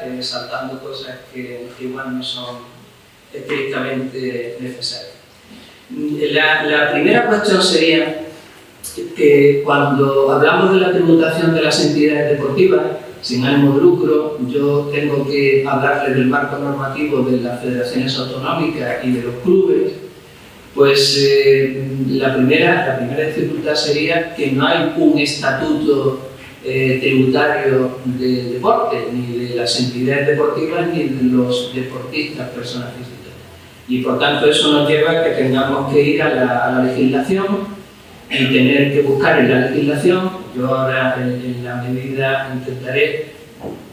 vida saltando cosas que igual no son estrictamente necesarias. La primera cuestión sería que cuando hablamos de la tributación de las entidades deportivas sin ánimo de lucro, yo tengo que hablarles del marco normativo de las federaciones autonómicas y de los clubes. Pues la primera dificultad sería que no hay un estatuto tributario del deporte, ni de las entidades deportivas, ni de los deportistas, personas físicas. Y por tanto eso nos lleva a que tengamos que ir a la legislación y tener que buscar en la legislación. Yo ahora en la medida intentaré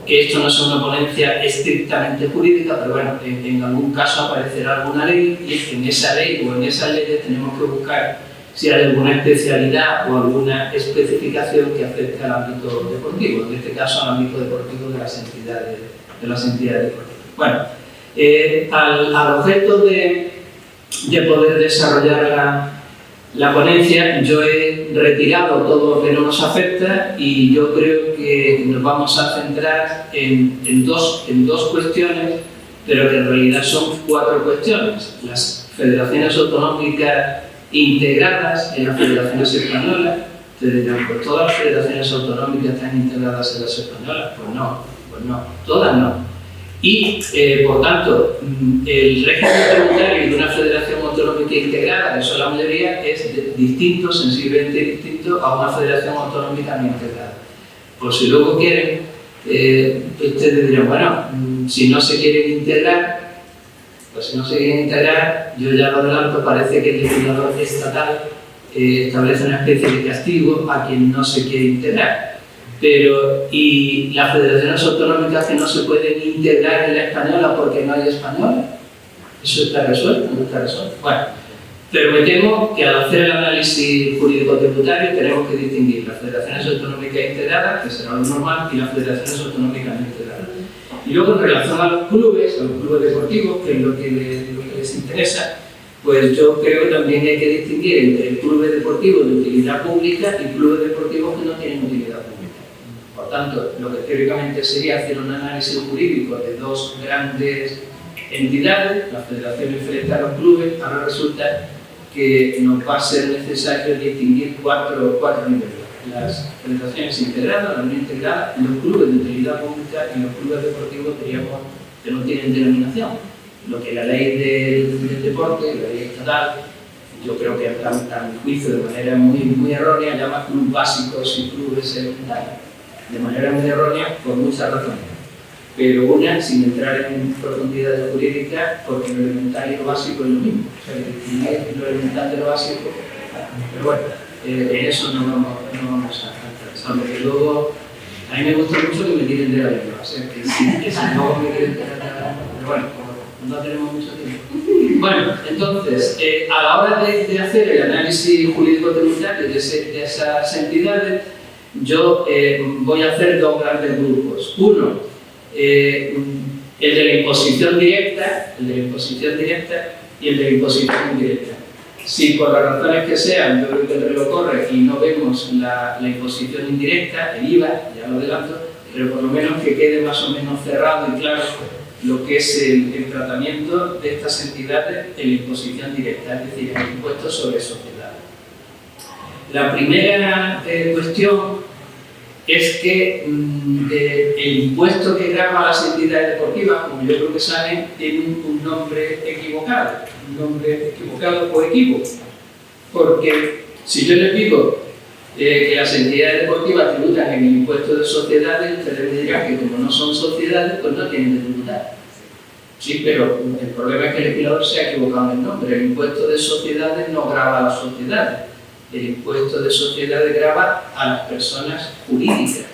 que esto no sea una ponencia estrictamente jurídica, pero bueno, en algún caso aparecerá alguna ley y en esa ley o en esas leyes tenemos que buscar si hay alguna especialidad o alguna especificación que afecte al ámbito deportivo, en este caso al ámbito deportivo de las entidades deportivas. Bueno, al objeto de poder desarrollar la ponencia, yo he retirado todo lo que no nos afecta y yo creo que nos vamos a centrar en dos cuestiones, pero que en realidad son 4 cuestiones. Las federaciones autonómicas integradas en las federaciones españolas. Ustedes dirán, pues todas las federaciones autonómicas están integradas en las españolas. Pues no, todas no. Y, por tanto, el régimen tributario de una federación autonómica integrada, en su mayoría, es distinto, sensiblemente distinto a una federación autonómica no integrada. Por si luego quieren, ustedes dirán, bueno, si no se quieren integrar, pues si no se quieren integrar, yo ya lo adelanto, parece que el legislador estatal establece una especie de castigo a quien no se quiere integrar. Pero, ¿y las federaciones autonómicas que no se pueden integrar en la española porque no hay española? ¿Eso está resuelto? ¿No está resuelto? Bueno, pero me temo que al hacer el análisis jurídico-tributario tenemos que distinguir las federaciones autonómicas integradas, que será lo normal, y las federaciones autonómicas no integradas. Y luego, en relación a los clubes deportivos, que es lo que les interesa, pues yo creo que también hay que distinguir entre clubes deportivos de utilidad pública y clubes deportivos que no tienen utilidad pública. Por tanto, lo que teóricamente sería hacer un análisis jurídico de 2 grandes entidades, las federaciones frente a los clubes, ahora resulta que nos va a ser necesario distinguir 4 niveles. Las federaciones integradas, las no integradas, los clubes de utilidad pública y los clubes deportivos que no tienen denominación. Lo que la ley del deporte, la ley estatal, yo creo que a mi juicio de manera muy errónea llama clubes básicos y clubes elementales. De manera muy errónea por muchas razones. Pero una, sin entrar en profundidades jurídicas, porque lo elemental y lo básico es lo mismo. O sea, distinguir lo elemental de lo básico. Pero bueno, en eso no vamos a entrar. Porque luego, a mí me gusta mucho que me tiren de la lengua. O sea, que si luego me quieren tirar de la lengua. Pero bueno, no tenemos mucho tiempo. Bueno, entonces, a la hora de hacer el análisis jurídico-tributario de esas entidades, yo voy a hacer 2 grandes grupos. Uno, el de la imposición directa y el de la imposición indirecta. Si por las razones que sean, yo creo que el reloj corre y no vemos la imposición indirecta, el IVA, ya lo adelanto, pero por lo menos que quede más o menos cerrado y claro lo que es el tratamiento de estas entidades en la imposición directa, es decir, en el impuesto sobre sociedades. La primera cuestión es que el impuesto que grava a las entidades deportivas, como yo creo que saben, tiene un nombre equivocado o equívoco. Porque si yo les digo que las entidades deportivas tributan en el impuesto de sociedades, ustedes me dirán que como no son sociedades, pues no tienen que tributar. Sí, pero el problema es que el legislador se ha equivocado en el nombre. El impuesto de sociedades no grava a las sociedades. El impuesto de sociedades grava a las personas jurídicas.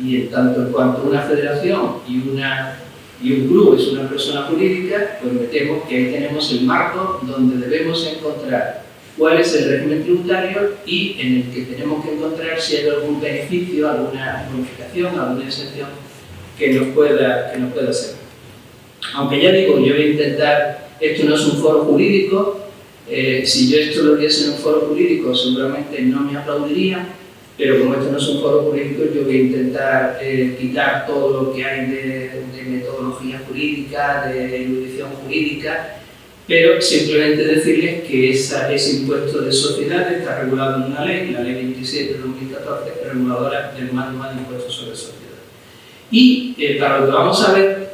Y en tanto en cuanto una federación y un club es una persona jurídica, pues metemos que ahí tenemos el marco donde debemos encontrar cuál es el régimen tributario y en el que tenemos que encontrar si hay algún beneficio, alguna bonificación, alguna exención que nos pueda servir. Aunque ya digo, yo voy a intentar, esto no es un foro jurídico, si yo esto lo viese en un foro jurídico seguramente no me aplaudirían, pero como esto no es un foro jurídico, yo voy a intentar quitar todo lo que hay de metodología jurídica, de erudición jurídica, pero simplemente decirles que ese impuesto de sociedades está regulado en una ley, la ley 27 de 2014, reguladora del manual de impuestos sobre sociedades. Y para lo que vamos a ver,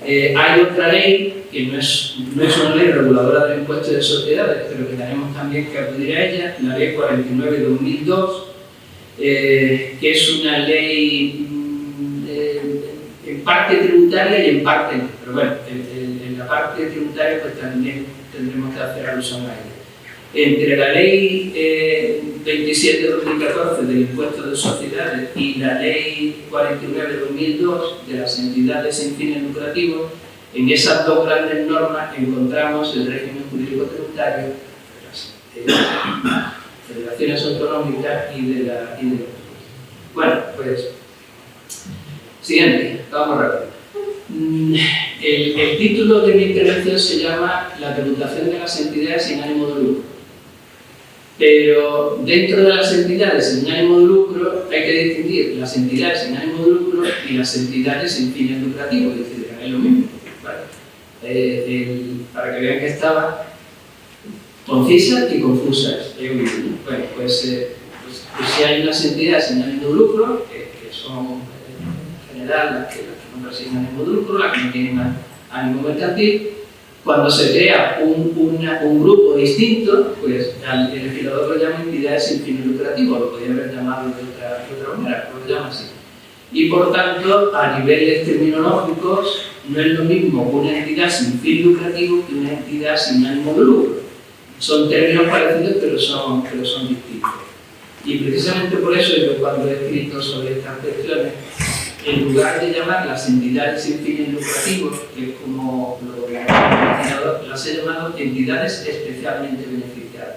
hay otra ley que no es una ley reguladora del impuesto de sociedades, pero que tenemos también que acudir a ella, la ley 49 de 2002, que es una ley en parte tributaria y en parte no, pero bueno, en la parte tributaria pues también tendremos que hacer alusión a ella. Entre la ley 27 de 2014 del impuesto de sociedades y la ley 49 de 2002 de las entidades sin fines lucrativos, en esas dos grandes normas encontramos el régimen jurídico tributario de las federaciones autonómicas y de la. Bueno, pues siguiente, vamos rápido. El título de mi intervención se llama La tributación de las entidades sin ánimo de lucro. Pero dentro de las entidades sin ánimo de lucro hay que distinguir las entidades sin ánimo de lucro y las entidades sin fines lucrativos, es decir, es lo mismo. ¿Vale? Para que vean que estaba concisas y confusas. Bueno, pues si hay unas entidades sin ánimo de lucro, que son en general las que no persiguen ánimo de lucro, las que no tienen ánimo mercantil. Cuando se crea un grupo distinto, pues el legislador lo llama entidades sin fines lucrativos, lo podría haber llamado de otra manera, pero lo llama así. Y por tanto, a niveles terminológicos, no es lo mismo una entidad sin fin lucrativo que una entidad sin ánimo de lucro. Son términos parecidos, pero son distintos. Y precisamente por eso yo cuando he escrito sobre estas cuestiones, en lugar de llamar las entidades sin fines lucrativos, que es como las he llamado entidades especialmente beneficiadas.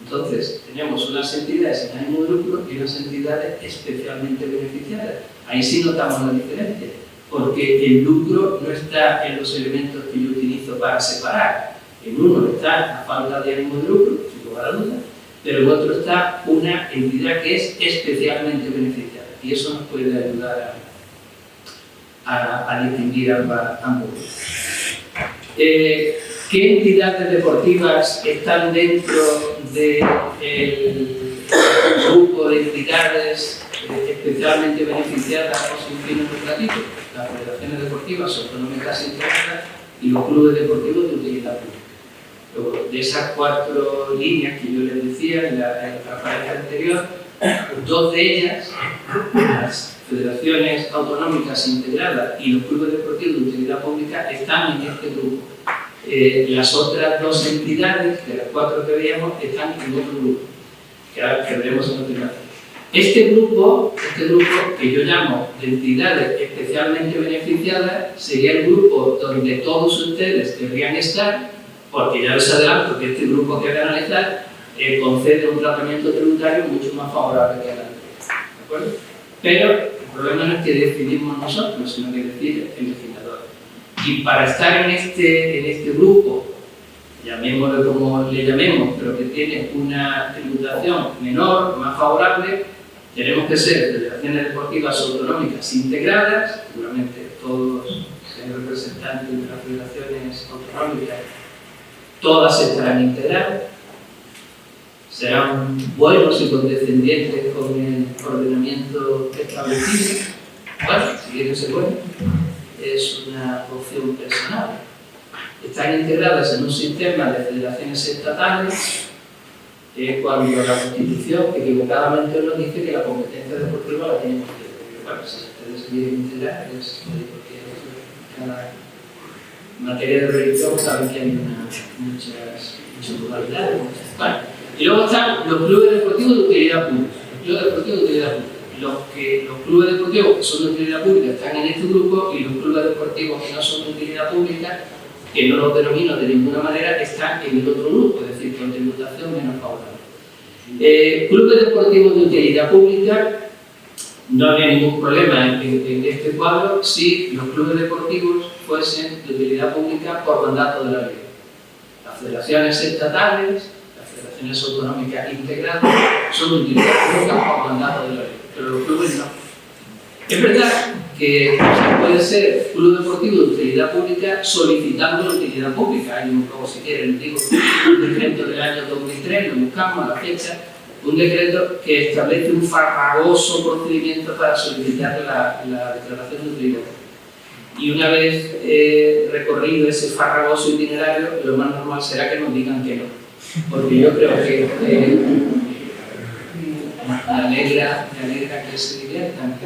Entonces, tenemos unas entidades sin ánimo de lucro y unas entidades especialmente beneficiadas. Ahí sí notamos la diferencia, porque el lucro no está en los elementos que yo utilizo para separar. En uno está la falta de ánimo de lucro, sin lugar a dudas, pero en otro está una entidad que es especialmente beneficiada. Y eso nos puede ayudar a distinguir ambos. ¿Qué entidades deportivas están dentro del grupo de entidades especialmente beneficiadas o sin fines lucrativos? Las federaciones deportivas autonómicas integradas y los clubes deportivos de utilidad pública. Luego, de esas cuatro líneas que yo les decía en la pareja anterior, dos de ellas, las federaciones autonómicas integradas y los clubes deportivos de utilidad pública, están en este grupo. Las otras dos entidades, de las cuatro que veíamos, están en otro grupo, que veremos en continuación. Este grupo que yo llamo de entidades especialmente beneficiadas, sería el grupo donde todos ustedes deberían estar, porque ya les adelanto que este grupo que voy a analizar concede un tratamiento tributario mucho más favorable que el anterior. ¿De acuerdo? Pero el problema no es que decidimos nosotros, sino que decide el legislador. Y para estar en este grupo, llamémoslo como le llamemos, pero que tiene una tributación menor, más favorable, tenemos que ser federaciones deportivas autonómicas integradas, seguramente todos sean representantes de las federaciones autonómicas, todas estarán integradas, serán buenos y condescendientes con el ordenamiento establecido. Bueno, si quieren ser buenos, es una opción personal. Están integradas en un sistema de federaciones estatales cuando la Constitución equivocadamente nos dice que la competencia deportiva la tienen ustedes. Pero bueno, si ustedes quieren integrar, es porque cada materia de religión saben que hay muchas modalidades. Bueno, y luego están los clubes deportivos de utilidad pública. Los clubes deportivos que son de utilidad pública están en este grupo, y los clubes deportivos que no son de utilidad pública, que no los denomino de ninguna manera, están en el otro grupo, es decir, con tributación menos favorable. Clubes deportivos de utilidad pública, no había ningún problema en este cuadro si los clubes deportivos fuesen de utilidad pública por mandato de la ley. Las federaciones estatales, las federaciones asociaciones autonómicas integradas son de utilidad pública por mandato de la ley, pero los clubes no. Es verdad que puede ser club deportivo de utilidad pública solicitando la utilidad pública. Hay un, como si quieren, digo, un decreto del año 2003, lo buscamos a la fecha, un decreto que establece un farragoso procedimiento para solicitar la declaración de utilidad pública. Y una vez recorrido ese farragoso itinerario, lo más normal será que nos digan que no. Porque yo creo que me alegra que se diviertan.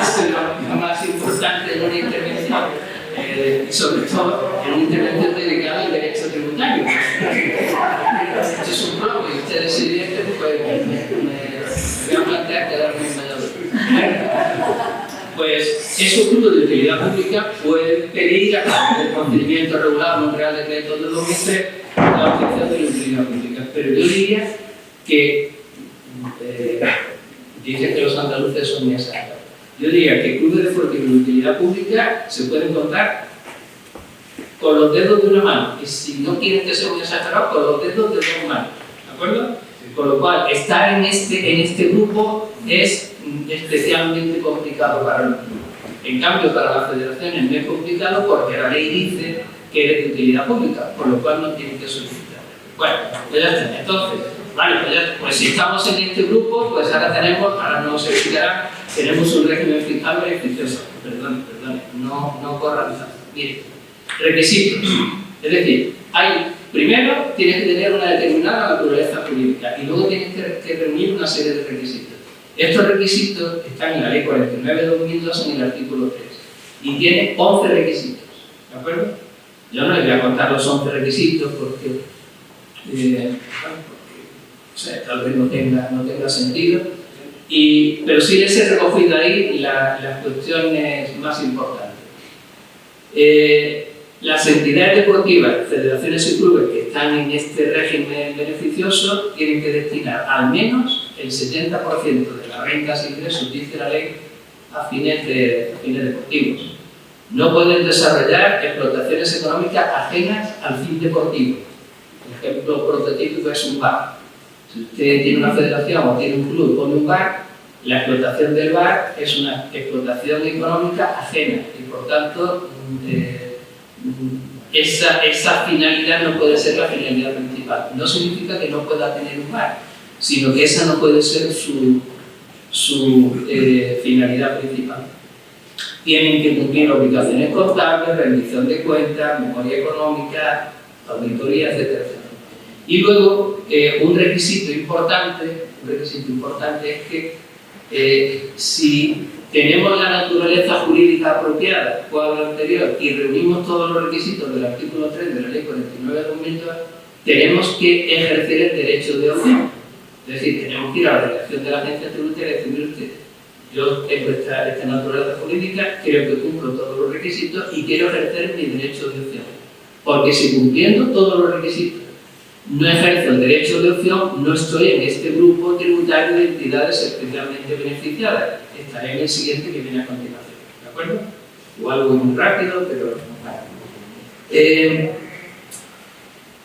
Esto es lo más importante en una intervención, sobre todo en una intervención dedicada al derecho tributario. Esto es un blog y ustedes se divierten, pues me voy a plantear quedarme en Valladolid. Pues esos grupos de utilidad pública pueden pedir a través del procedimiento regulado en un Real Decreto de 2003 la obtención de la utilidad pública. Pero yo diría que dicen que los andaluces son muy exagerados. Yo diría que clubes deportivos de utilidad pública se pueden contar con los dedos de una mano, y si no quieren que sea muy exagerado, con los dedos de dos manos, ¿de acuerdo? Con lo cual, estar en este grupo es especialmente complicado para los clubes. En cambio, para las federaciones no es complicado porque la ley dice que eres de utilidad pública, por lo cual no tienen que solicitar. Bueno, pues ya está. Entonces, vale, pues si estamos en este grupo, pues ahora nos explicará, tenemos un régimen fiscal beneficioso. Perdón, no corran tanto. Miren, requisitos. Es decir, primero tienes que tener una determinada naturaleza jurídica y luego tienes que reunir una serie de requisitos. Estos requisitos están en la Ley 49 de 2002 en el artículo 3 y tiene 11 requisitos, ¿de acuerdo? Yo no les voy a contar los 11 requisitos porque tal vez no tenga sentido, pero sí les he recogido ahí las cuestiones más importantes. Las entidades deportivas, federaciones y clubes que están en este régimen beneficioso tienen que destinar al menos el 70% de las rentas e ingresos, dice la ley, a fines deportivos. No pueden desarrollar explotaciones económicas ajenas al fin deportivo. El ejemplo prototípico es un bar. Si usted tiene una federación o tiene un club con un bar, la explotación del bar es una explotación económica ajena y por tanto esa finalidad no puede ser la finalidad principal. No significa que no pueda tener un bar, sino que esa no puede ser su finalidad principal. Tienen que cumplir obligaciones contables, rendición de cuentas, memoria económica, auditoría, etc. Y luego, un requisito importante es que si tenemos la naturaleza jurídica apropiada, cuadro anterior, y reunimos todos los requisitos del artículo 3 de la Ley 49 de 2002, tenemos que ejercer el derecho de opción. Es decir, tenemos que ir a la delegación de la agencia tributaria y decir, mire usted, yo tengo esta naturaleza jurídica, creo que cumplo todos los requisitos y quiero ejercer mi derecho de opción. Porque si cumpliendo todos los requisitos no ejerzo el derecho de opción, no estoy en este grupo tributario de entidades especialmente beneficiadas. Estaré en el siguiente que viene a continuación. ¿De acuerdo? Igual voy muy rápido, pero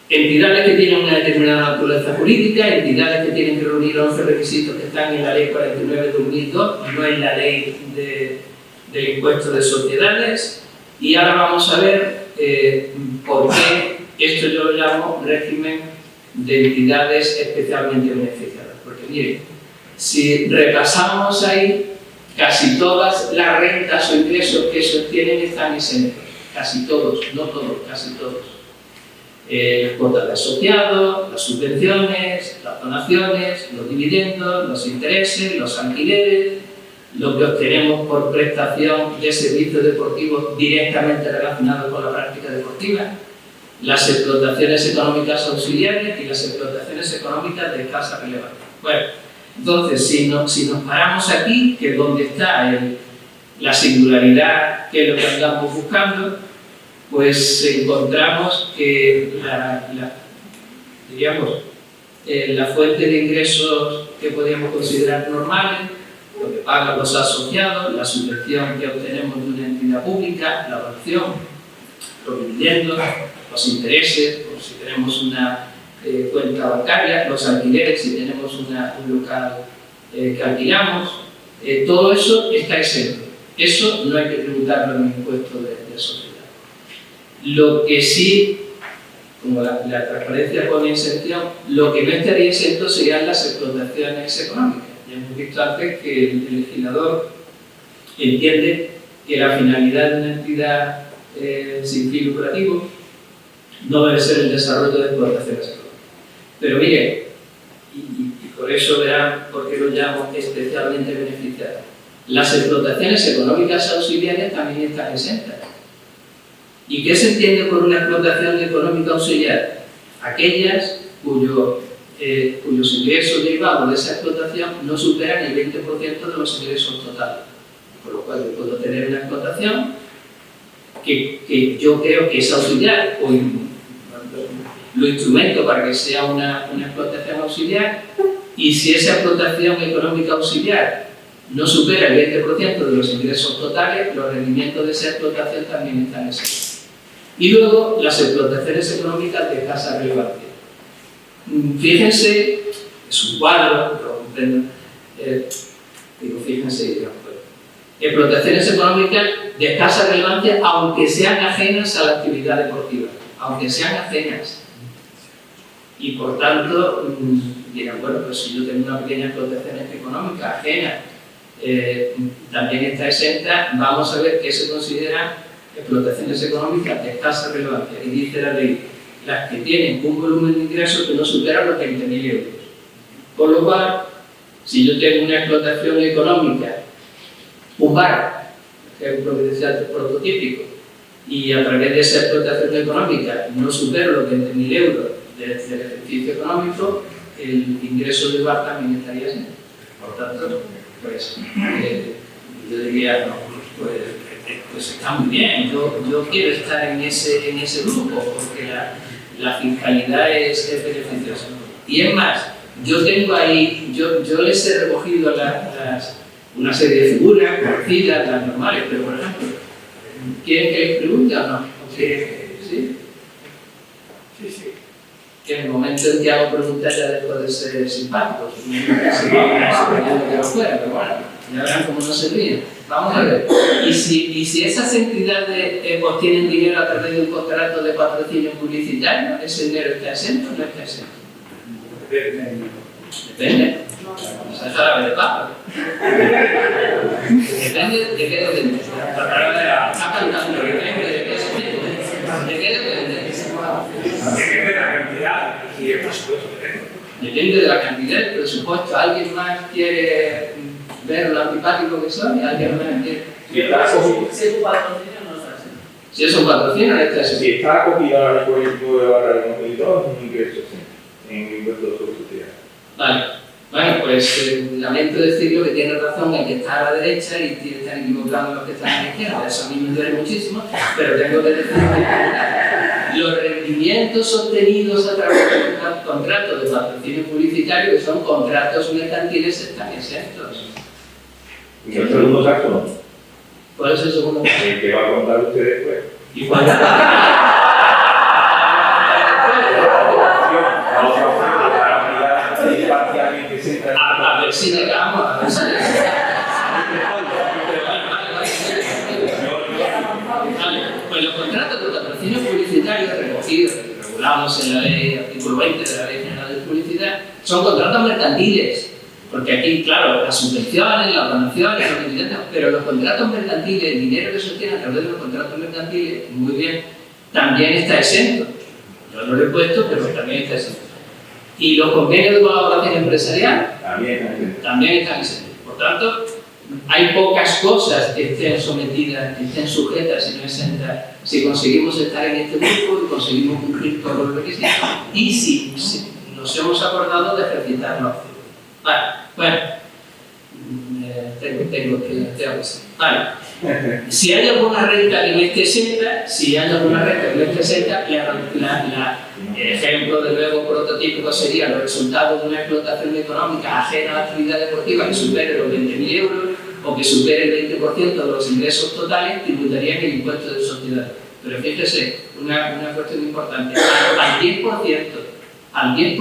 entidades que tienen una determinada naturaleza jurídica, entidades que tienen que reunir 11 requisitos que están en la Ley 49 de 2002, no en la Ley del Impuesto de Sociedades. Y ahora vamos a ver por qué esto yo lo llamo régimen de entidades especialmente beneficiadas. Porque miren, si repasamos ahí, casi todas las rentas o ingresos que se obtienen están exentos. Casi todos, no todos, casi todos. Las cuotas de asociados, las subvenciones, las donaciones, los dividendos, los intereses, los alquileres, lo que obtenemos por prestación de servicios deportivos directamente relacionados con la práctica deportiva, las explotaciones económicas auxiliares y las explotaciones económicas de escasa relevancia. Bueno, entonces, si nos paramos aquí, que es donde está la singularidad, que es lo que andamos buscando, pues encontramos que la fuente de ingresos que podríamos considerar normales, lo que pagan los asociados, la subvención que obtenemos de una entidad pública, la donación, los dividendos, los intereses, o si tenemos una cuenta bancaria, los alquileres, si tenemos un local que alquilamos, todo eso está exento. Eso no hay que tributarlo en el impuesto de sociedad. Lo que sí, como la transparencia pone exención, lo que no estaría exento serían las explotaciones económicas. Ya hemos visto antes que el legislador entiende que la finalidad de una entidad sin fin lucrativo no debe ser el desarrollo de explotaciones económicas. Pero mire, y por eso verán por qué lo llamo especialmente beneficiadas, las explotaciones económicas auxiliares también están exentas. ¿Y qué se entiende por una explotación económica auxiliar? Aquellas cuyos ingresos derivados de esa explotación no superan el 20% de los ingresos totales. Por lo cual yo puedo tener una explotación que yo creo que es auxiliar, o lo instrumento para que sea una explotación auxiliar, y si esa explotación económica auxiliar no supera el 20% de los ingresos totales, los rendimientos de esa explotación también están exentos. Y luego, las explotaciones económicas de escasa relevancia. Fíjense, es un cuadro, lo comprendo, fíjense, digamos, explotaciones económicas de escasa relevancia, aunque sean ajenas a la actividad deportiva, aunque sean ajenas. Y por tanto, dirán, bueno, pues si yo tengo una pequeña explotación económica ajena, también está exenta, vamos a ver qué se considera explotaciones económicas de escasa relevancia. Y dice la ley, las que tienen un volumen de ingresos que no supera los 20.000 euros. Con lo cual, si yo tengo una explotación económica, un bar, ejemplo que decía prototípico, y a través de esa explotación económica no supero los 20.000 euros del ejercicio económico, el ingreso del bar también estaría así. Por tanto, pues, yo diría, no, pues está muy bien, yo quiero estar en ese grupo, porque la fiscalidad es beneficiosa. Y es más, yo tengo ahí, yo les he recogido una serie de figuras conocidas, las normales, pero por ejemplo, ¿quieren que les pregunte o no? ¿Sí? Sí. Que en el momento en que hago preguntas ya dejo de ser simpático, que no fuera, pero bueno, ya verán cómo no se ríen. Vamos a ver, y si esas entidades obtienen dinero a través de un contrato de patrocinio publicitario, ¿ese dinero está exento o no está exento? Depende. Esa es la de pago. Depende de qué depende. Está cantando, depende de qué depende. ¿De qué depende? Depende de la cantidad y el presupuesto que tengo. Depende de la cantidad del presupuesto. ¿Alguien más quiere ver lo antipático que son? ¿Alguien más quiere? Si está acogido, Si es un patrocinio, no está exento. Si es un patrocinio, no está exento. si está acogido al proyecto de barra de competidor, es un ingreso en impuesto sobre sociedad. Vale. Bueno, pues lamento decirlo que tiene razón el que está a la derecha y están equivocados los que están a la izquierda. Eso a mí me duele muchísimo, pero tengo que decir que los rendimientos obtenidos a través de contratos de patrocinio publicitario, que son contratos mercantiles, están exentos. Y el segundo saco no. ¿Cuál es el segundo caso? El que va a contar usted después. ¿Y cuál? A ver si llegamos, a ver si llegamos. Vale, pues los contratos de patrocinio publicitario recogidos, regulados en la ley, artículo 20 de la Ley General de Publicidad, son contratos mercantiles. Porque aquí, claro, las subvenciones, las donaciones, los dividendos, pero los contratos mercantiles, el dinero que se obtiene a través de los contratos mercantiles, muy bien, también está exento. Yo no lo he puesto, pero también está exento. Y los convenios de colaboración empresarial también están exentos. Por tanto, hay pocas cosas que estén sometidas, que estén sujetas y no exentas si conseguimos estar en este grupo y conseguimos cumplir todos los requisitos y si nos hemos acordado de ejercitarlo. Vale, bueno, tengo que decir. Vale. Si hay alguna renta que no esté exenta, el ejemplo de luego prototípico sería los resultados de una explotación económica ajena a la actividad deportiva que supere los 20.000 euros o que supere el 20% de los ingresos totales, tributarían el impuesto de sociedad. Pero fíjese, una cuestión importante, al 10%.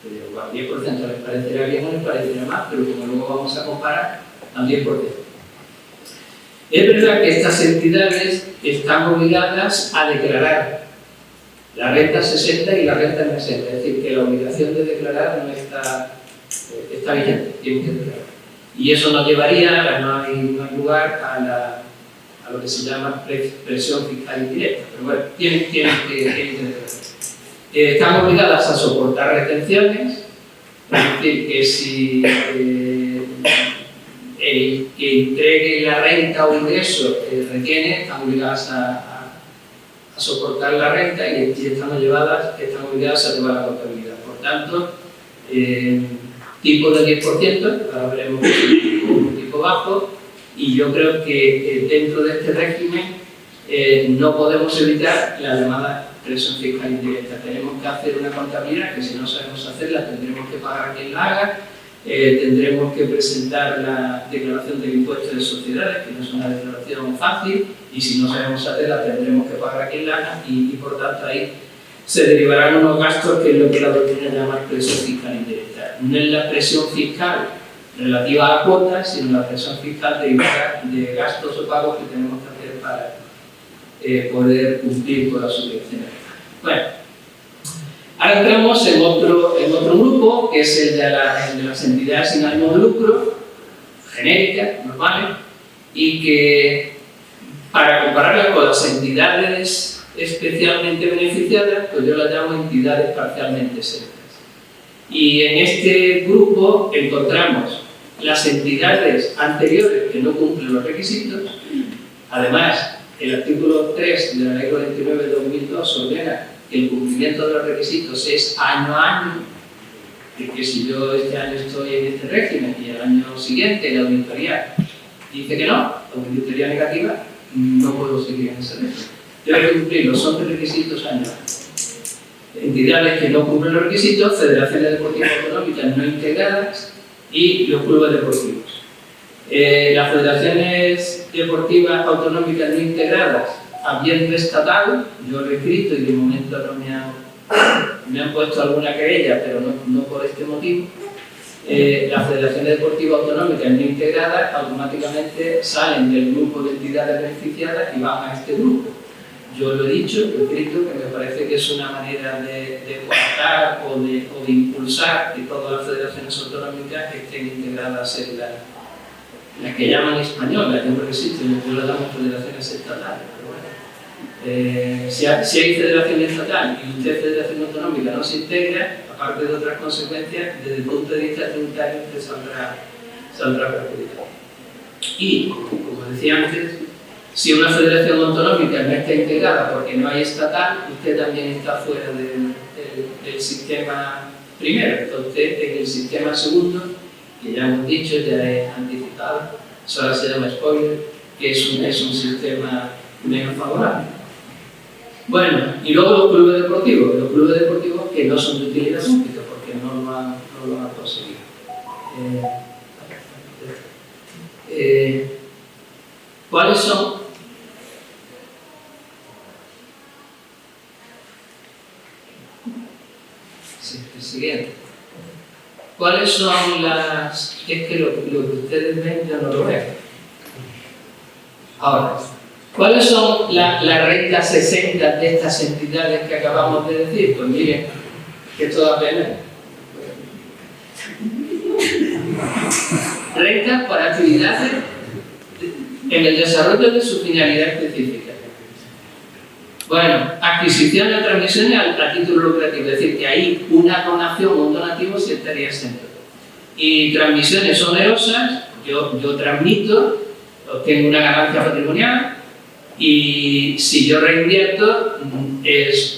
Pero al 10% les parecerá bien o les parecerá más, pero como luego vamos a comparar, al 10%. Es verdad que estas entidades están obligadas a declarar la renta 60 y la renta emergente, es decir, que la obligación de declarar no está vigente, tienen que declarar. Y eso nos llevaría, no hay lugar a lo que se llama presión fiscal indirecta, pero bueno, tienen que declarar. Están obligadas a soportar retenciones, es decir, que si el que entregue la renta o ingreso retiene, están obligadas a soportar la renta y están obligadas a llevar la contabilidad. Por tanto, tipo del 10%, ahora veremos un tipo bajo, y yo creo que dentro de este régimen no podemos evitar la llamada presión fiscal indirecta. Tenemos que hacer una contabilidad que si no sabemos hacerla tendremos que pagar a quien la haga, tendremos que presentar la declaración del impuesto de sociedades, que no es una declaración fácil, y si no sabemos hacerla tendremos que pagar a quien la haga, y por tanto ahí se derivarán unos gastos que es lo que la doctrina llama presión fiscal indirecta. No es la presión fiscal relativa a cuotas, sino la presión fiscal derivada de gastos o pagos que tenemos que hacer para poder cumplir con las obligaciones. Bueno, ahora entramos en otro grupo, que es el de las entidades sin ánimo de lucro, genéricas, normales, y que para compararlas con las entidades especialmente beneficiadas, pues yo las llamo entidades parcialmente exentas. Y en este grupo encontramos las entidades anteriores que no cumplen los requisitos. Además, el artículo 3 de la Ley 49 de 2002 ordena que el cumplimiento de los requisitos es año a año, y que si yo este año estoy en este régimen y el año siguiente la auditoría dice que no, la auditoría negativa, no puedo seguir en ese régimen. Yo hay que cumplir los 11 requisitos año a año. Entidades que no cumplen los requisitos, federaciones deportivas autonómicas no integradas y los clubes deportivos. Las federaciones deportivas autonómicas no integradas, habiendo estatal, yo lo he escrito y de momento no me han puesto alguna querella, pero no por este motivo. Las federaciones deportivas autonómicas no integradas automáticamente salen del grupo de entidades beneficiadas y van a este grupo. Yo lo he dicho, lo he escrito, que me parece que es una manera de coartar o de impulsar que todas las federaciones autonómicas estén integradas en la que llaman española, que no existe, yo la llamo federaciones estatales. Pero bueno, si hay federación estatal y usted federación autonómica no se integra, aparte de otras consecuencias, desde el punto de vista tributario usted saldrá perjudicado. Y, como decía antes, si una federación autonómica no está integrada porque no hay estatal, usted también está fuera del sistema primero. Entonces, en el sistema segundo, que ya hemos dicho, ya he anticipado, eso ahora se llama spoiler, que es un sistema menos favorable. Bueno, y luego los clubes deportivos que no son de utilidad pública porque no lo han conseguido. ¿Cuáles son? Sí, el siguiente. ¿Cuáles son las...? Es que lo que ustedes ven yo no lo veo. Ahora, ¿cuáles son las rentas 60 de estas entidades que acabamos de decir? Pues miren, que esto da pena. Rentas por actividades en el desarrollo de su finalidad específica. Bueno, adquisiciones o transmisiones a título lucrativo, es decir, que ahí una donación o un donativo se estaría exento. Y transmisiones onerosas, yo transmito, obtengo una ganancia patrimonial y si yo reinvierto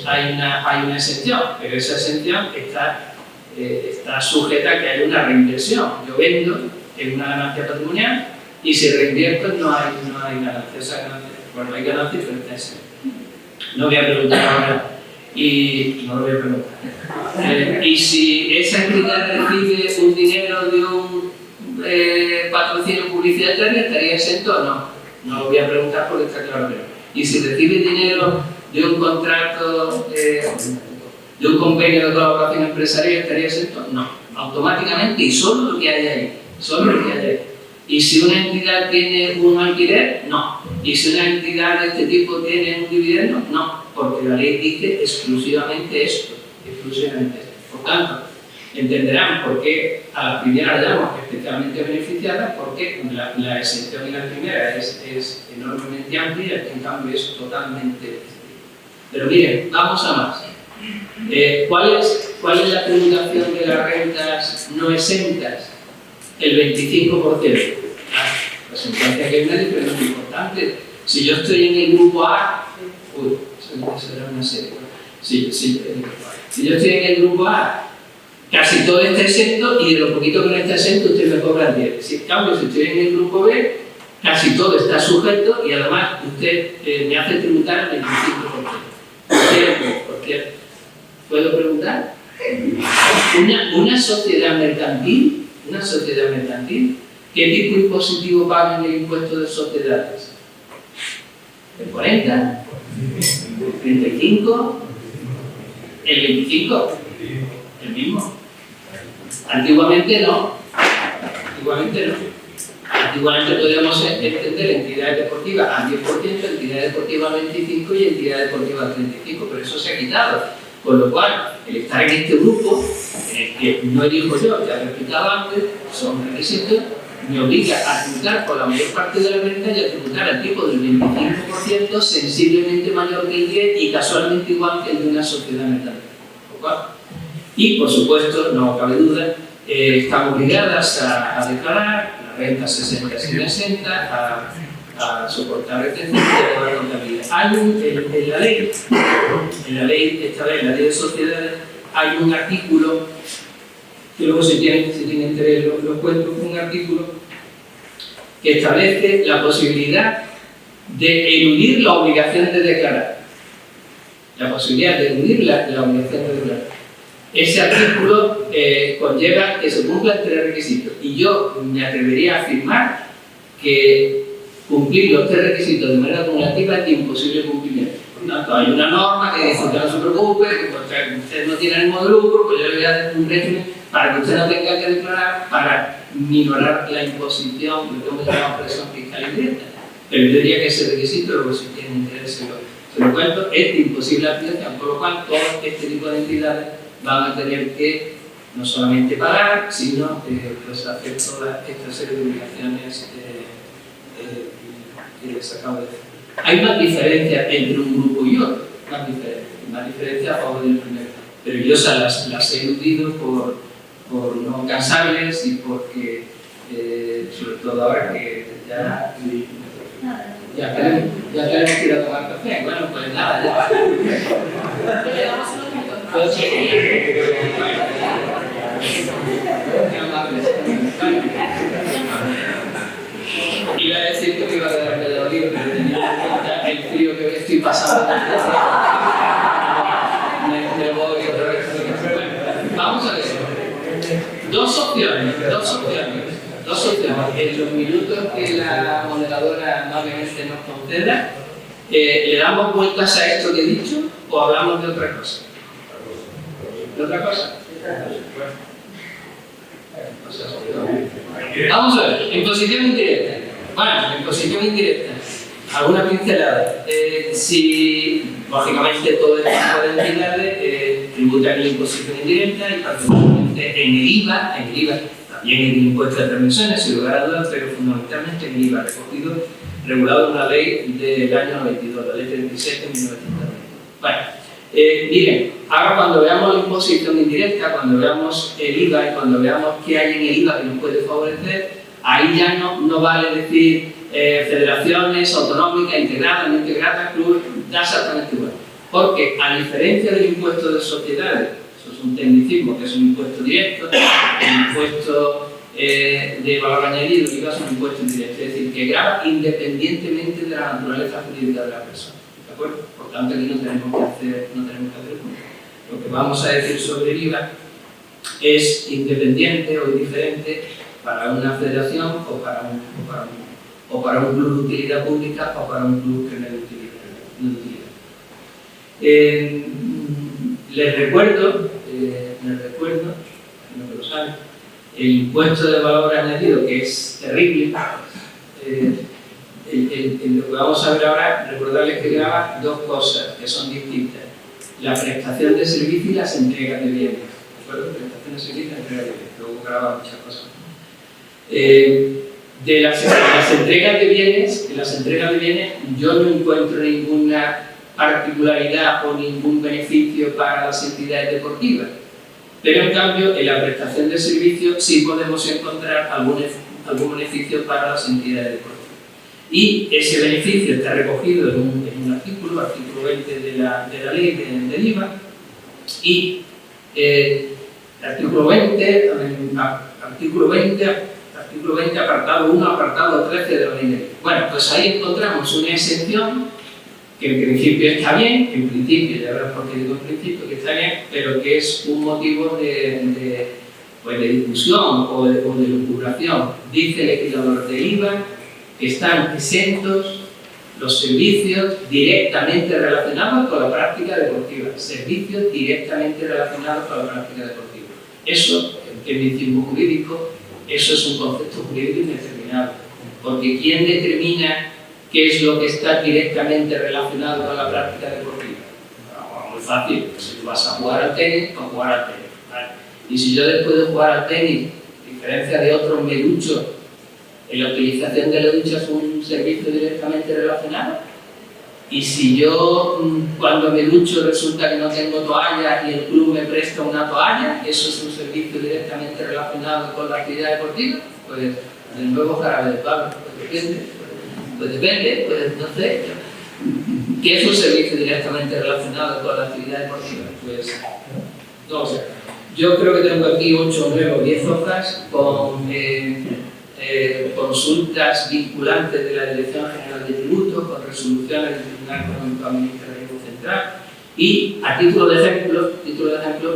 hay una exención, pero esa exención está sujeta a que haya una reinversión. Yo vendo en una ganancia patrimonial y si reinvierto no hay ganancia. Esa ganancia, bueno, hay ganancia pero está exenta. No voy a preguntar ahora y no lo voy a preguntar. Y si esa entidad recibe un dinero de un patrocinio publicitario, ¿estaría exento o no? No lo voy a preguntar porque está claro que no. Y si recibe dinero de un contrato de un convenio de colaboración empresarial estaría exento? No, automáticamente y solo lo que hay ahí, solo lo que hay ahí. ¿Y si una entidad tiene un alquiler? No. ¿Y si una entidad de este tipo tiene un dividendo? No, porque la ley dice exclusivamente esto, exclusivamente esto. Por tanto, entenderán por qué a la primera la llamamos especialmente beneficiada, porque la exención en la primera es enormemente amplia y en cambio es totalmente. Pero miren, vamos a más. ¿Cuál es la tributación de las rentas no exentas? El 25%. La sentencia que hay una diferencia muy importante. Si yo estoy en el grupo A, eso era una serie. Si yo estoy en el grupo A, casi todo está exento y de lo poquito que no está exento usted me cobra el 10%. En cambio, si estoy en el grupo B, casi todo está sujeto y además usted me hace tributar el 25%. ¿Por qué? ¿Puedo preguntar? Una sociedad mercantil, ¿qué tipo impositivo paga en el impuesto de sociedades? ¿El 40? ¿El 35? ¿El 25? ¿El mismo? Antiguamente no. Antiguamente podíamos entender entidades deportivas al 10%, entidades deportivas al 25% y entidades deportivas al 35%, pero eso se ha quitado. Con lo cual, el estar en este grupo, en el que no elijo yo, ya lo he explicado antes, son requisitos, me obliga a tributar por la mayor parte de la renta y a tributar al tipo del 25%, sensiblemente mayor que el 10% y casualmente igual que el de una sociedad mercantil. Y, por supuesto, no cabe duda, están obligadas a declarar la renta 60 sin exenta, a soportar retención y a llevar contabilidad. Hay en la ley, esta vez, en la ley de sociedades, hay un artículo, que luego si tienen interés lo cuento, un artículo que establece la posibilidad de eludir la obligación de declarar. La posibilidad de eludir la obligación de declarar. Ese artículo conlleva que se cumplan 3 requisitos y yo me atrevería a afirmar que cumplir los 3 requisitos de manera acumulativa es de imposible cumplimiento. Por tanto, hay una norma que dice que no se preocupe, que usted no tiene ánimo de lucro, pues yo le voy a dar un régimen para que usted no tenga que declarar, para minorar la imposición, lo que hemos llamado presión fiscal indirecta. Pero yo diría que ese requisito, luego si tienen interés se lo cuento, es de imposible aplicación, por lo cual todo este tipo de entidades van a tener que no solamente pagar, sino pues hacer toda esta serie de obligaciones que les acabo de decir. Hay más diferencias entre un grupo y otro, más diferencias a favor del primero, pero yo las he eludido por no cansarles y porque, sobre todo ahora que ya tenemos que ir a tomar café. Bueno, pues nada, ya. Le damos unos minutos. Iba a decir que me iba a quedar medio libre, pero tenía en cuenta el frío que estoy pasando. Me voy otra vez. Vamos a ver. Dos opciones. En los minutos que la moderadora amablemente nos conceda, ¿le damos vueltas a esto que he dicho o hablamos de otra cosa? ¿De otra cosa? Vamos a ver, imposición indirecta. Bueno, imposición indirecta. Alguna pincelada. Si, lógicamente, todo este tipo de entidades tributan en imposición indirecta y particularmente en el IVA, también en el impuesto de transmisiones, sin lugar a dudas, pero fundamentalmente en el IVA, recogido, regulado en una ley del año 92, la ley 37 de 1990. Bueno, miren, ahora cuando veamos la imposición indirecta, cuando veamos el IVA y cuando veamos qué hay en el IVA que nos puede favorecer, ahí ya no vale decir federaciones autonómicas, integradas, no integradas, clubes, da exactamente igual. Porque a diferencia del impuesto de sociedades, eso es un tecnicismo, que es un impuesto directo, el impuesto de valor añadido, el IVA es un impuesto indirecto, es decir, que grava independientemente de la naturaleza jurídica de la persona. ¿De acuerdo? Por tanto, aquí no tenemos que hacer mucho. Lo que vamos a decir sobre el IVA es independiente o indiferente para una federación o para un club de utilidad pública o para un club que no es de utilidad. Les recuerdo, no que lo saben, el impuesto de valor añadido, que es terrible. Lo que vamos a ver ahora, recordarles que graba dos cosas que son distintas: la prestación de servicio y las entregas de bienes. ¿De acuerdo? Prestación de servicio y entregas de bienes. Luego graba muchas cosas. De las entregas de bienes, yo no encuentro ninguna particularidad o ningún beneficio para las entidades deportivas, pero en cambio en la prestación de servicios sí podemos encontrar algún beneficio para las entidades deportivas. Y ese beneficio está recogido en un artículo 20 de la ley del IVA, y artículo 20, apartado 1, apartado 13 de la ley del IVA. Bueno, pues ahí encontramos una exención que en principio está bien, ya verás por qué digo en principio que está bien, pero que es un motivo de discusión o de lucubración. Dice el legislador del IVA que están exentos los servicios directamente relacionados con la práctica deportiva. Servicios directamente relacionados con la práctica deportiva. Eso, en tecnicismo jurídico, eso es un concepto jurídico indeterminado. Porque ¿quién determina qué es lo que está directamente relacionado con la práctica deportiva? Bueno, muy fácil. Si tú vas a jugar al tenis, pues jugar al tenis, ¿vale? Y si yo después de jugar al tenis, a diferencia de otros, me ducho, en la utilización de la ducha es un servicio directamente relacionado. Y si yo cuando me ducho resulta que no tengo toalla y el club me presta una toalla, eso es un servicio directamente relacionado con la actividad deportiva. Pues de nuevo jarabe de palo, pues depende, no sé. ¿Qué es un servicio directamente relacionado con la actividad deportiva? Pues no sé. Yo creo que tengo aquí 8, 9 o 10 hojas con consultas vinculantes de la Dirección General de Tributos, con resoluciones del Tribunal Económico Administrativo Central, y a título de ejemplo,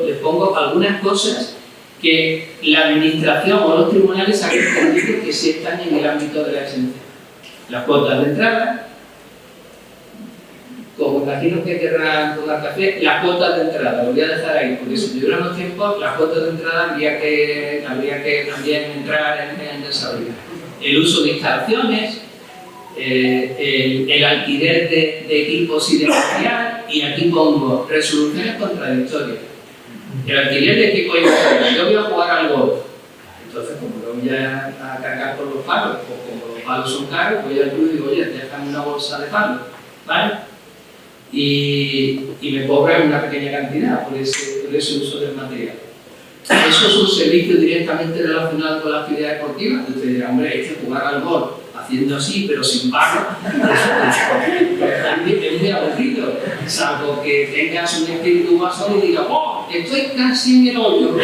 les pongo algunas cosas que la Administración o los tribunales han entendido que sí están en el ámbito de la exención. Las cuotas de entrada, como imagino que querrán tomar café, las cuotas de entrada, lo voy a dejar ahí, porque si tuviéramos tiempo, las cuotas de entrada habría que también entrar en desarrollo. El uso de instalaciones, el alquiler de equipos y de material, y aquí pongo resoluciones contradictorias. El alquiler de equipos y material, yo voy a jugar al golf, entonces como lo voy a cargar por los palos, o como los palos son caros, voy al club y digo, oye, déjame una bolsa de palos, ¿vale? Y me cobran una pequeña cantidad por ese uso del material. ¿Eso es un servicio directamente relacionado con la actividad deportiva? Y usted dirá, hombre, hay que jugar al golf haciendo así, pero sin pago. Es muy aburrido, salvo que tengas un espíritu más sólido y digas, ¡oh, estoy casi en el hoyo!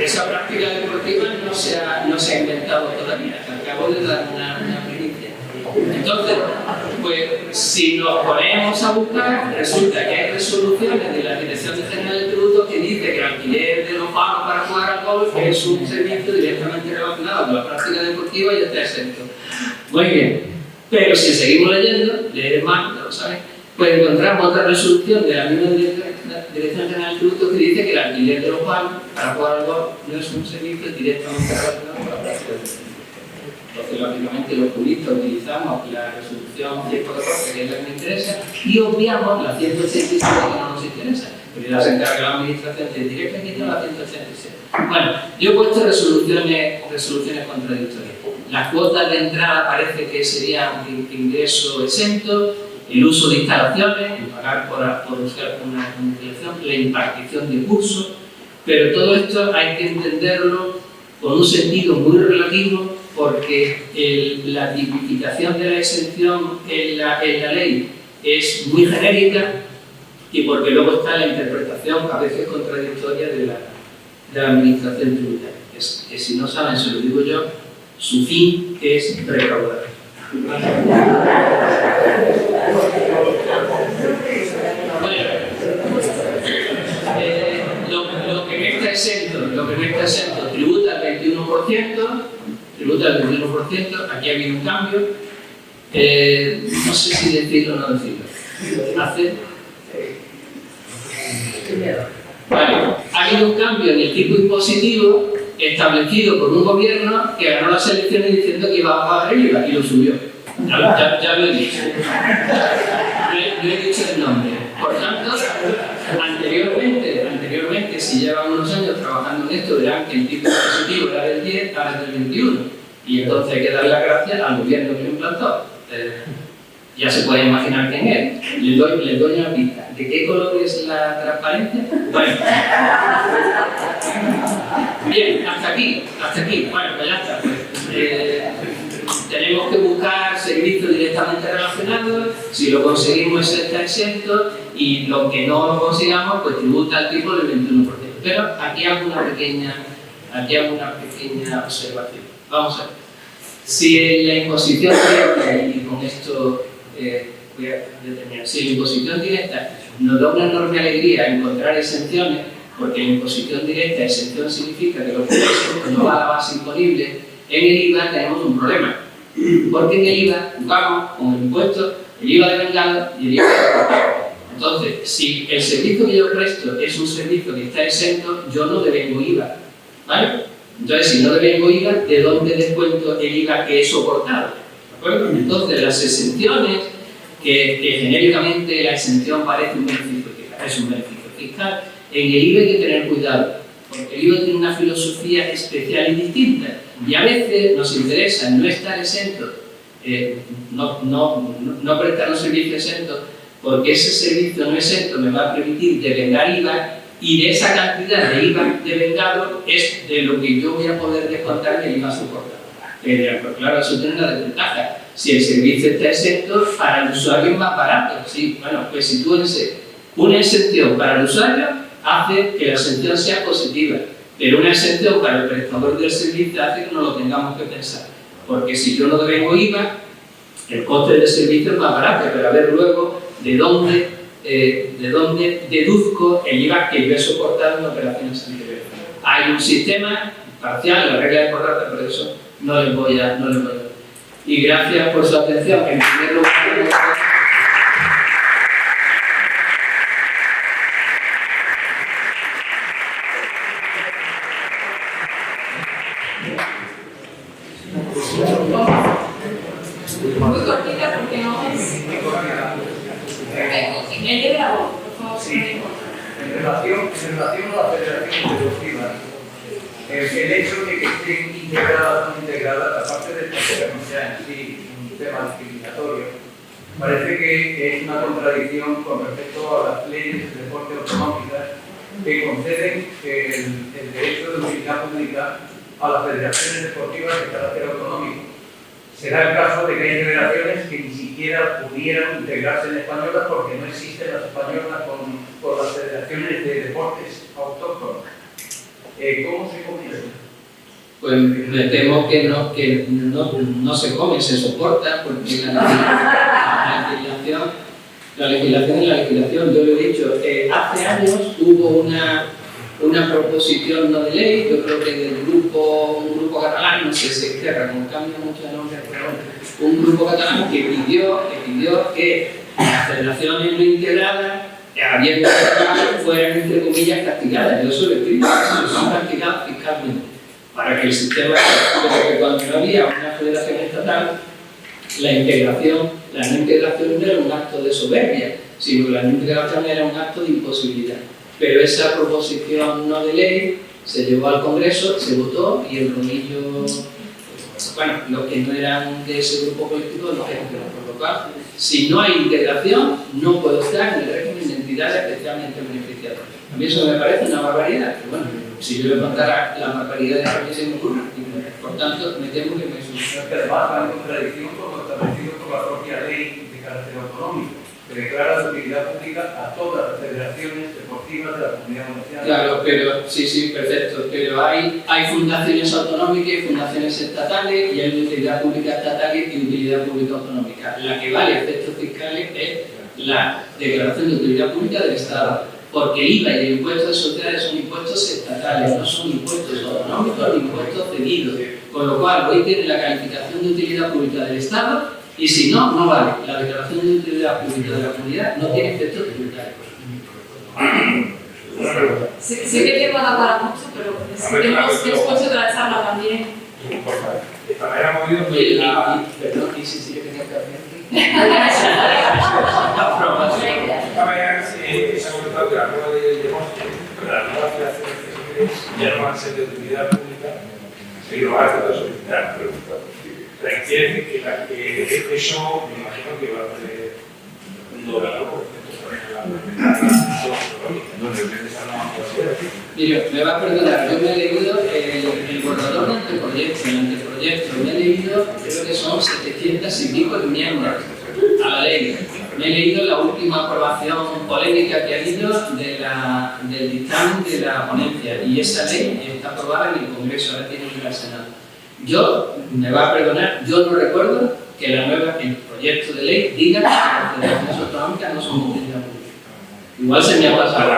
Esa práctica deportiva no se ha inventado todavía, acabo de dar una primicia. Entonces, pues si nos ponemos a buscar, resulta que hay resoluciones de la Dirección General de Tributos que dice que el alquiler de los palos para jugar al golf es un servicio directamente relacionado con la práctica deportiva y está exento. Muy bien, pero si seguimos leyendo, leer más, ya lo saben, pues encontramos otra resolución de la misma Dirección General de Tributos que dice que el alquiler de los palos para jugar al golf no es un servicio directamente relacionado con la práctica deportiva. Entonces, lógicamente, los juristas utilizamos la resolución 114, que es la que me interesa, y obviamos la 187, que no nos interesa, porque ya se encarga la administración de directa y quita la 187. Bueno, yo he puesto resoluciones contradictorias. Las cuotas de entrada parece que sería un ingreso exento, el uso de instalaciones, pagar por usar una instalación, la impartición de cursos, pero todo esto hay que entenderlo con un sentido muy relativo, porque la tipificación de la exención en la ley es muy genérica, y porque luego está la interpretación a veces contradictoria de la administración tributaria. Que si no saben, se lo digo yo, su fin es recaudar. Lo que no está exento tributa el 21%, aquí ha habido un cambio, no sé si decirlo o no decirlo. Vale. Ha habido un cambio en el tipo impositivo establecido por un gobierno que ganó las elecciones diciendo que iba a bajar el IVA y lo subió. Ya lo he dicho. No he dicho el nombre. Por tanto, anteriormente, si llevan unos años trabajando en esto, verán que el tipo impositivo era del 10, ahora es del 21. Y entonces hay que dar las gracias al gobierno que lo implantó. Ya se puede imaginar quién es. Les doy una pista. ¿De qué color es la transparencia? Bueno. Bien, hasta aquí. Bueno, pues ya está. Tenemos que buscar servicios directamente relacionados. Si lo conseguimos, está exento. Y lo que no lo consigamos, pues tributa al tipo del 21%. Pero aquí hago una pequeña observación. Vamos a ver. Si en la imposición directa, y con esto voy a determinar, si la imposición directa nos da una enorme alegría encontrar exenciones, porque en imposición directa exención significa que los impuestos no va a la base imponible, en el IVA tenemos un problema. Porque en el IVA jugamos con el impuesto, el IVA de vengado y el IVA de importación. Entonces, si el servicio que yo presto es un servicio que está exento, yo no devengo IVA, ¿vale? Entonces, si no devengo IVA, ¿de dónde descuento el IVA que he soportado? ¿De acuerdo? Entonces, las exenciones, que genéricamente la exención parece un beneficio fiscal, es un beneficio fiscal, en el IVA hay que tener cuidado, porque el IVA tiene una filosofía especial y distinta, y a veces nos interesa no estar exento, no prestar un servicio exento, porque ese servicio no exento me va a permitir devengar IVA, y de esa cantidad de IVA devengado es de lo que yo voy a poder descontar el IVA soportado. Pero claro, eso tiene una desventaja. Si el servicio está exento, para el usuario es más barato. Sí, bueno, pues si tú una exención para el usuario hace que la exención sea positiva, pero una exención para el prestador del servicio hace que no lo tengamos que pensar. Porque si yo no devengo IVA, el coste del servicio es más barato, pero a ver luego de dónde deduzco el IVA que yo he soportado en operaciones anteriores. Hay un sistema parcial, la regla de Corrata, pero eso no les voy a dar. Y gracias por su atención. En primer lugar, muy cortita porque no es... El de la voz, por favor. Sí. En relación a la federación deportiva, el hecho de que estén integradas o no integradas, aparte de que no sea en sí un tema discriminatorio, parece que es una contradicción con respecto a las leyes de deporte autonómicas que conceden el derecho de utilidad pública a las federaciones deportivas de carácter autonómico. Será el caso de que hay federaciones que ni siquiera pudieran integrarse en españolas porque no existen las españolas con las federaciones de deportes autóctonos. ¿Cómo se comienza? pues me temo que no se come, se soporta, porque la legislación es la legislación. Yo lo he dicho, hace años hubo una proposición no de ley, yo creo que del un grupo catalán, no sé si es Terra, como cambia mucho de nombre, pero un grupo catalán que pidió que las federaciones no integradas, habiendo fueran, entre comillas, castigadas. Yo eso lo he escrito, son castigadas fiscalmente, para que el sistema, porque cuando no había una federación estatal, la no integración no era un acto de soberbia, sino que la no integración era un acto de imposibilidad. Pero esa proposición no de ley se llevó al Congreso, se votó y el rodillo, bueno, los que no eran de ese grupo político no eran, por lo cual, si no hay integración, no puedo estar en el régimen de entidades especialmente beneficiadas. A mí eso me parece una barbaridad, pero bueno, si yo le contara las barbaridades que a mí se me ocurren, por tanto, me temo que me sucede. Que además va en contradicción con lo establecido por la propia ley de carácter autonómico, que declara de utilidad pública a todas las federaciones deportivas de la Comunidad Valenciana. Claro, pero sí, perfecto. Pero hay fundaciones autonómicas y fundaciones estatales, y hay utilidad pública estatal y utilidad pública autonómica. La que vale efectos fiscales es la declaración de utilidad pública del Estado, porque el IVA y el impuesto de sociedades son impuestos estatales, no son impuestos autonómicos ni impuestos cedidos. Con lo cual, hoy tiene la calificación de utilidad pública del Estado. Y si no, no vale. La declaración de utilidad pública de la comunidad no tiene efectos tributarios. Sé que el tema da para mucho, pero tenemos después otra charla también. También hemos oído Y, que la... perdón, y si sigue teniendo que hacer. Se ha comentado que la nueva ley de Mosque, las nuevas creaciones ya no van a ser de utilidad pública, sino van a ser de solicitar. O sea, quiere decir que eso, me imagino que va a tener un doble Mire, me va a perdonar, yo me he leído el borrador del anteproyecto, el anteproyecto, me he leído, creo que son 700 y pico enmiendas a la ley. Me he leído la última aprobación polémica que ha habido del dictamen de la ponencia y esa ley está aprobada en el Congreso, ahora tiene que ir al Senado. Yo, me va a perdonar, yo no recuerdo que el proyecto de ley diga que las federaciones autonómicas no son utilidad pública. Igual se me ha pasado.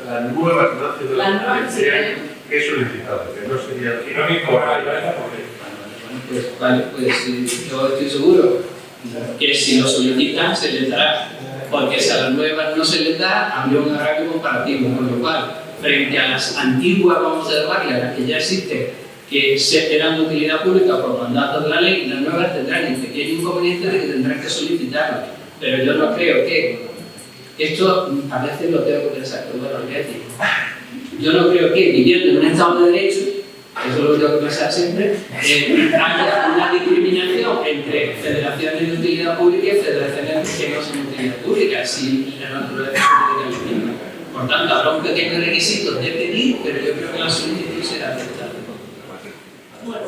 La nueva creación que es solicitada, que no sería... Y no me importa, Pues vale, pues yo estoy seguro que si lo solicitan se les dará, porque si a las nuevas no se les da, habría un agravio comparativo, con lo cual, frente a las antiguas, vamos a llamarle, a las que ya existen, que eran de utilidad pública por mandato de la ley, las nuevas tendrán el pequeño inconveniente de que tendrán que solicitarlo. Pero yo no creo que esto, a veces lo tengo que pensar, pero bueno, yo no creo que viviendo en un Estado de Derecho, eso lo tengo que pensar siempre, haya una discriminación entre federaciones de utilidad pública y federaciones que no son de utilidad pública, si la naturaleza pública es la misma. Por tanto, habrá un pequeño requisito de pedir, pero yo creo que la solicitud será aceptada. Bueno,